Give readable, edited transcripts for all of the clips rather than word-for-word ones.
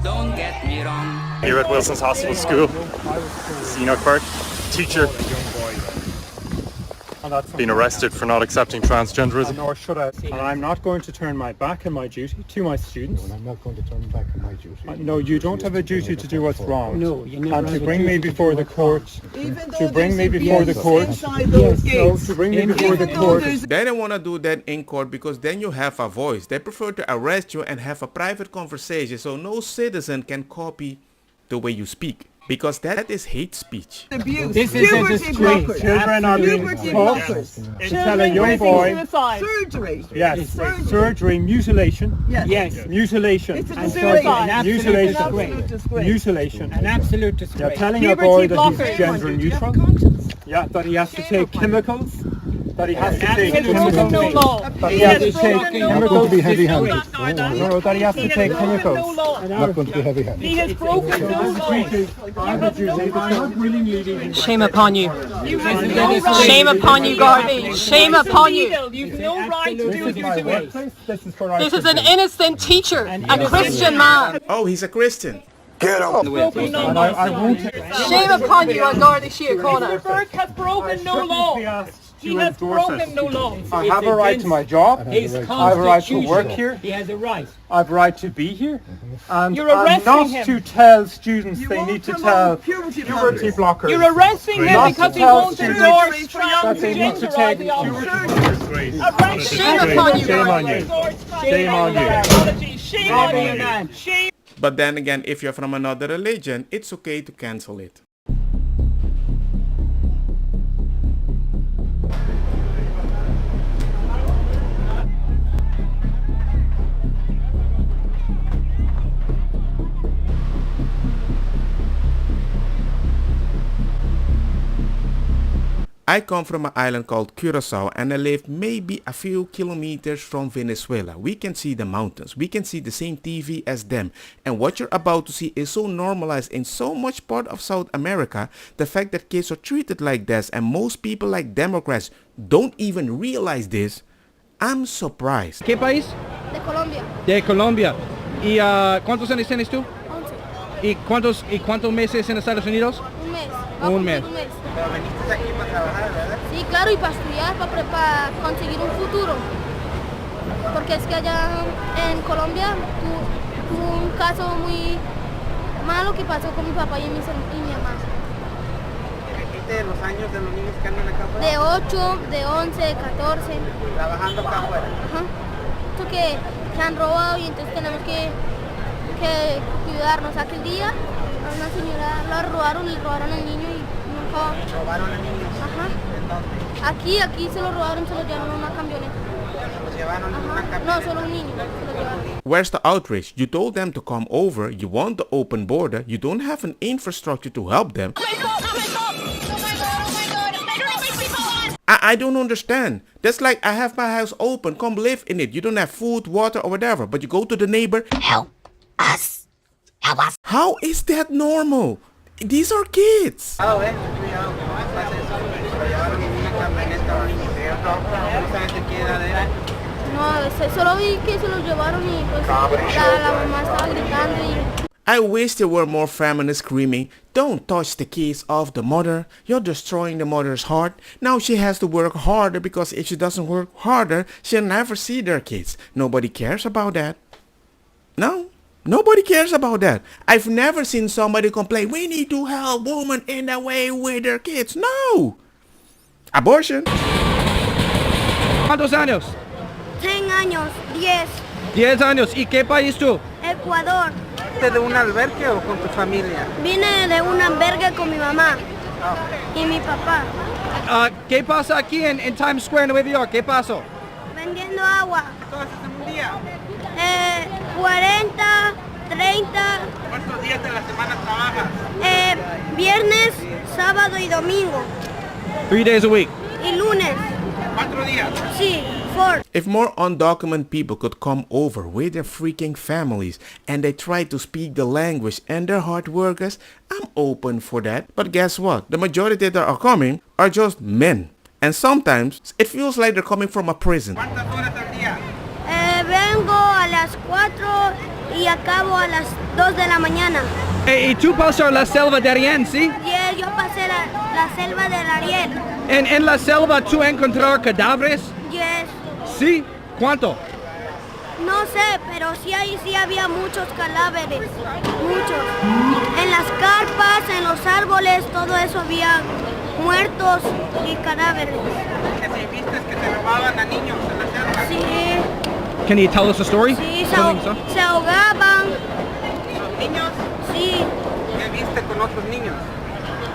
Don't get me wrong. Here at Wilson's Hospital School, Enoch Burke, teacher, been arrested for not accepting transgenderism. Nor should I. And I'm not going to turn my back on my duty to my students. And I'm not going to turn back on my duty. No, you don't have a duty to do what's wrong. No, you never and to have a bring me duty to before do the what's court. Even To bring me before the court. inside those No, gates. to bring me before the court. They don't want to do that in court because then you have a voice. They prefer to arrest you and have a private conversation so no citizen can copy the way you speak. Because that is hate speech. Abuse. This is a Puberty disgrace. blockers. Children are being Puberty taught blockers. to tell a young boy, Surgery. yes, surgery, mutilation, Yes. mutilation, It's a And disgrace. an absolute mutilation, disgrace. Disgrace. mutilation. An absolute You're disgrace. telling a boy that he's gender neutral, yeah, that he has to take chemicals, that he has to take chemicals, that he has to take I'm not going to chemicals, be heavy-handed. no, that he has to take chemicals. I'm not going to be heavy-handed. He has broken no Shame upon you. Shame upon you, Garvey. Shame upon you. You've no right to do this. This is for our This is an innocent teacher, a Christian man. Oh, he's a Christian. and I won't Shame upon you, Garda Síochána. Burke has broken no law. He has broken no law. I have a right to my job. I His have a right to work constitutional. here. He has a right. I have a right to be here. And You're I'm arresting not him. to tell students they won't need to promote tell puberty puberty blockers. You're arresting him Not because to he tell won't students endorse that they need to transgender take ideology. Shame upon you, Shame on Garda. you. Shame on you. Shame on you, man. Shame. But then again, if you're from another religion, it's okay to cancel it. I come from an island called Curacao and I live maybe a few kilometers from Venezuela. We can see the mountains. We can see the same TV as them. And what you're about to see is so normalized in so much part of South America. The fact that kids are treated like this and most people like Democrats don't even realize this. I'm surprised. ¿Qué país? De Colombia, De Colombia. ¿Y cuántos años tienes tú? 11. ¿Y cuántos meses en Estados Unidos? Un mes. Un mes. Pero veniste aquí para trabajar, ¿verdad? Sí, claro, y para estudiar, para conseguir un futuro. Porque es que allá en Colombia tuvo un caso muy malo que pasó con mi papá y mi mamá. ¿Repite los años de los niños que andan acá afuera? De 8, de 11, 14. Trabajando acá afuera. Ajá. Esto que han robado y entonces tenemos que cuidarnos. Aquel día a una señora le robaron al niño y nunca... ¿Robaron a niños? Ajá. ¿En dónde? Aquí se lo robaron, se lo llevaron a una camioneta. ¿Los llevaron en una Ajá. camioneta? No, solo un niño. Se lo llevaron. Where's the outrage? You told them to come over. You want the open border. You don't have an infrastructure to help them. I don't understand. That's like I have my house open. Come live in it. You don't have food, water or whatever. But you go to the neighbor. Help us. Help us. How is that normal? These are kids. Cuidado, cuidado, que no pase eso. Lo llevaron en una camioneta. ¿No sabes de qué edad era? No, solo vi que se los llevaron y pues la mamá estaba gritando y... I wish there were more feminists screaming, don't touch the kids of the mother. You're destroying the mother's heart. Now she has to work harder because if she doesn't work harder, she'll never see their kids. Nobody cares about that. No, nobody cares about that. I've never seen somebody complain, we need to help women in the way with their kids. No. Abortion. ¿Cuántos años? 10 años, 10. 10 años. ¿Y qué país tú? Ecuador. ¿De un albergue o con tu familia? Vine de un albergue con mi mamá y mi papá. ¿Qué pasa aquí en Times Square, Nueva York? ¿Qué pasó? Vendiendo agua. ¿Entonces en un día? 40, 30. ¿Cuántos días de la semana trabajas? Viernes, sábado y domingo. 3 days a week. Y lunes. 4 días. Sí, 4. If more undocumented people could come over with their freaking families and they try to speak the language and they're hard workers, I'm open for that. But guess what? The majority that are coming are just men. And sometimes it feels like they're coming from a prison. ¿Cuántas horas al día? Vengo a las 4 y acabo a las 2 de la mañana. Y tú pasó la selva de Arién, ¿sí? Y yo pasé la selva del Ariel. En la selva tú encontrar cadáveres? Yes. ¿Sí? ¿Cuánto? No sé, pero sí había muchos cadáveres, muchos. En las carpas, en los árboles, todo eso había muertos y cadáveres. Que si viste que se robaban a niños en la selva. Sí, Can you tell us a story? sí, Something so? se ahogaban, Los niños, sí. ¿qué viste con otros niños?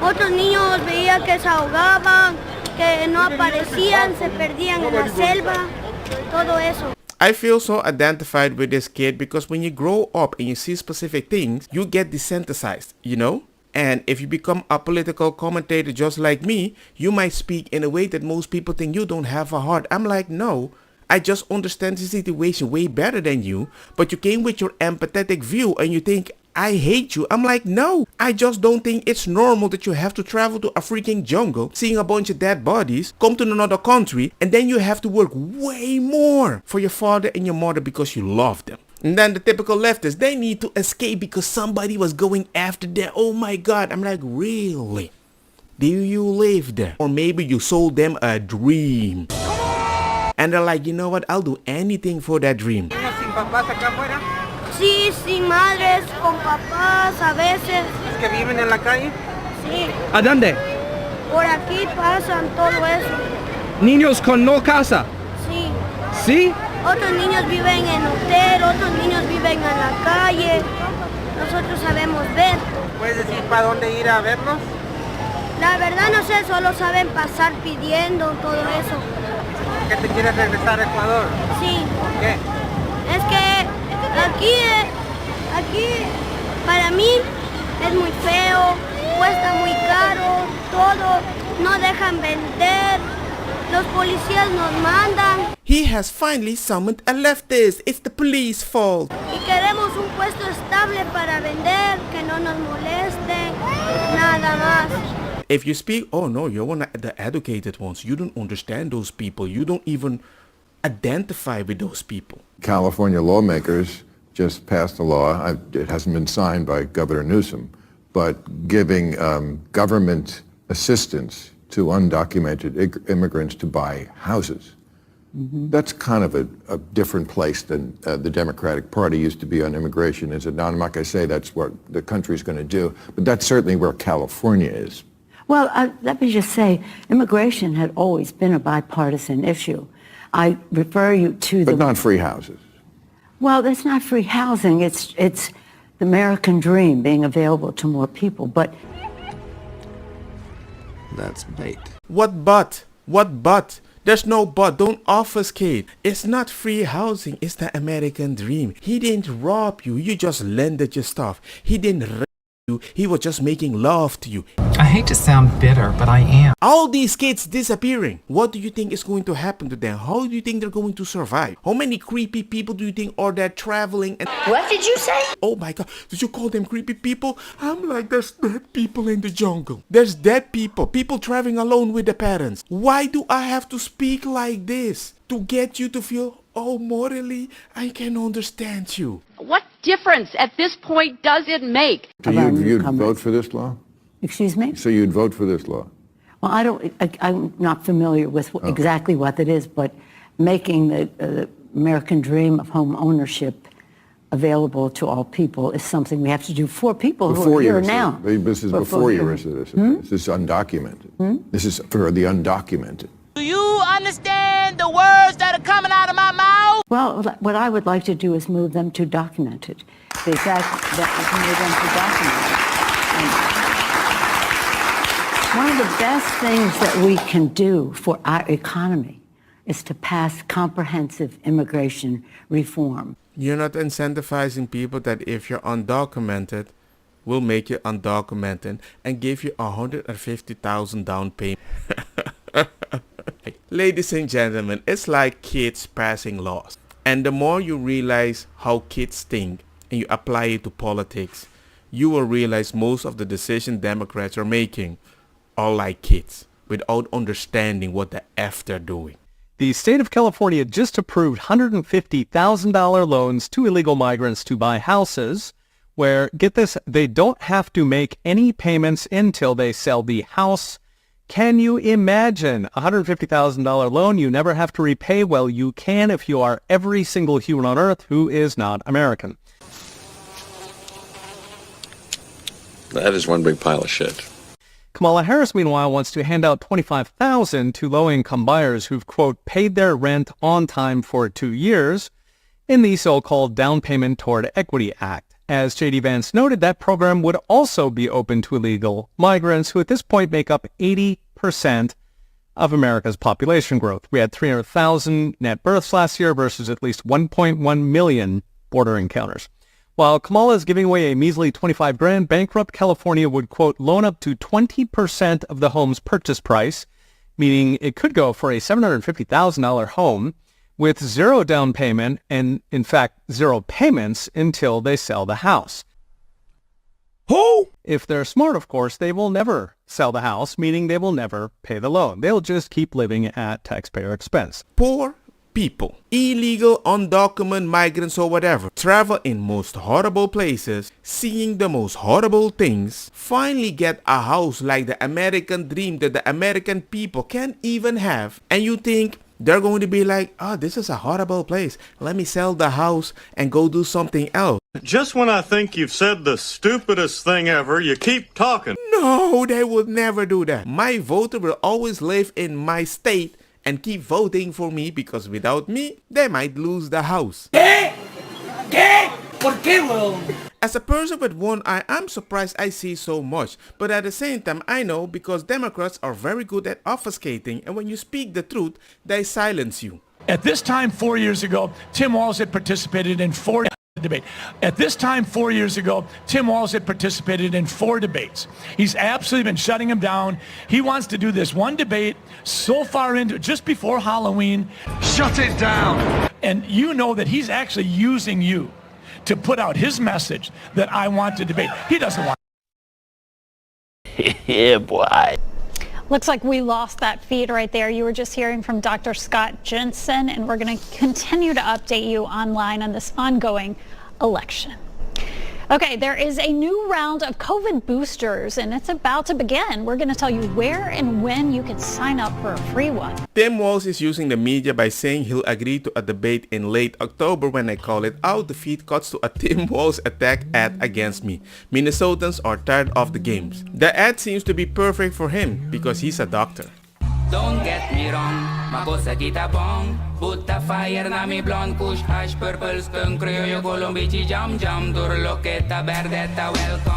Otros niños veía que se ahogaban, que no aparecían, se perdían en la selva, todo eso. I feel so identified with this kid because when you grow up and you see specific things, you get desensitized, you know? And if you become a political commentator just like me, you might speak in a way that most people think you don't have a heart. I'm like, no, I just understand the situation way better than you, but you came with your empathetic view and you think, I hate you. I'm like, no, I just don't think it's normal that you have to travel to a freaking jungle, seeing a bunch of dead bodies, come to another country, and then you have to work way more for your father and your mother because you love them. And then the typical leftists, they need to escape because somebody was going after them. Oh my God. I'm like, really? Do you live there? Or maybe you sold them a dream. And they're like, you know what? I'll do anything for that dream. Niños sin papás acá afuera, Sí, sin madres, con papás, a veces, los que viven en la calle. sí. ¿A dónde? Por aquí pasan todo eso, Niños con no casa. sí. ¿Sí? Otros niños viven en hotel, otros niños viven en la calle. Nosotros sabemos ver. ¿Puedes decir para dónde ir a verlos? La verdad no sé, solo saben pasar pidiendo todo eso. ¿Que te quieres regresar a Ecuador? Sí, ¿Por qué? es que aquí para mí es muy feo, cuesta muy caro, todo, no dejan vender, los policías nos mandan He has finally summoned a leftist. It's the police fault. y queremos un puesto estable para vender, que no nos molesten, nada más. If you speak, oh no, you're one of the educated ones. You don't understand those people. You don't even identify with those people. California lawmakers just passed a law, it hasn't been signed by Governor Newsom, but giving government assistance to undocumented immigrants to buy houses. Mm-hmm. That's kind of a different place than the Democratic Party used to be on immigration. Now, I'm not going to say that's what the country's going to do, but that's certainly where California is. Well, let me just say, immigration had always been a bipartisan issue. I refer you to But not free houses. Well, that's not free housing. It's the American dream being available to more people. But That's bait. What but? What but? There's no but. Don't obfuscate. It's not free housing. It's the American dream. He didn't rob you. You just lended your stuff. He didn't rape you. He was just making love to you. I hate to sound bitter, but I am. All these kids disappearing. What do you think is going to happen to them? How do you think they're going to survive? How many creepy people do you think are there traveling? And What did you say? oh my God, did you call them creepy people? I'm like, there's dead people in the jungle. There's dead people. People traveling alone with their parents. Why do I have to speak like this? To get you to feel, oh, morally, I can understand you. What difference at this point does it make? So you'd vote for this law? excuse me? So you'd vote for this law? Well, I'm not familiar with exactly what it is, but making the American dream of home ownership available to all people is something we have to do for people who are here now. This is before your recidivism. This is undocumented. This is for the undocumented. Do you understand the words that are coming out of my mouth? Well, what I would like to do is move them to documented. The fact that I can move them to documented. And one of the best things that we can do for our economy is to pass comprehensive immigration reform. You're not incentivizing people that if you're undocumented, we'll make you undocumented and give you $150,000 down payment. Ladies and gentlemen, it's like kids passing laws. And the more you realize how kids think and you apply it to politics, you will realize most of the decisions Democrats are making are like kids without understanding what the F they're doing. The state of California just approved $150,000 loans to illegal migrants to buy houses where, get this, they don't have to make any payments until they sell the house. Can you imagine a $150,000 loan you never have to repay? Well, you can if you are every single human on earth who is not American. That is one big pile of shit. Kamala Harris, meanwhile, wants to hand out $25,000 to low-income buyers who've, quote, paid their rent on time for 2 years in the so-called Down Payment Toward Equity Act. As J.D. Vance noted, that program would also be open to illegal migrants who at this point make up 80% of America's population growth. We had 300,000 net births last year versus at least 1.1 million border encounters. While Kamala is giving away a measly $25,000, bankrupt California would, quote, loan up to 20% of the home's purchase price, meaning it could go for a $750,000 home with zero down payment and, in fact, zero payments until they sell the house. Who? If they're smart, of course, they will never sell the house, meaning they will never pay the loan. They'll just keep living at taxpayer expense. Poor people, illegal, undocumented migrants or whatever, travel in most horrible places, seeing the most horrible things, finally get a house like the American dream that the American people can't even have, and you think they're going to be like, oh, this is a horrible place, let me sell the house and go do something else. Just when I think you've said the stupidest thing ever, you keep talking. No, they would never do that. My voter will always live in my state and keep voting for me, because without me, they might lose the house. As a person with one eye, I'm surprised I see so much. But at the same time, I know because Democrats are very good at obfuscating, and when you speak the truth, they silence you. At this time 4 years ago, Tim Walz had participated in 4 debates. At this time 4 years ago, Tim Walz had participated in 4 debates. He's absolutely been shutting him down. He wants to do this one debate so far into it, just before Halloween. Shut it down. And you know that he's actually using you to put out his message that I want to debate. He doesn't want. Yeah, boy. Looks like we lost that feed right there. You were just hearing from Dr. Scott Jensen, and we're going to continue to update you online on this ongoing election. Okay, there is a new round of COVID boosters, and it's about to begin. We're going to tell you where and when you can sign up for a free one. Tim Walz is using the media by saying he'll agree to a debate in late October. When I call it out, the feed cuts to a Tim Walz attack ad against me. Minnesotans are tired of the games. The ad seems to be perfect for him because he's a doctor. Don't get me wrong, makosa kita bong. Butta fire na mi blonde, kush hash, purple skunk, criollo, colombici, jam jam, durloqueta, verdetta, welcome.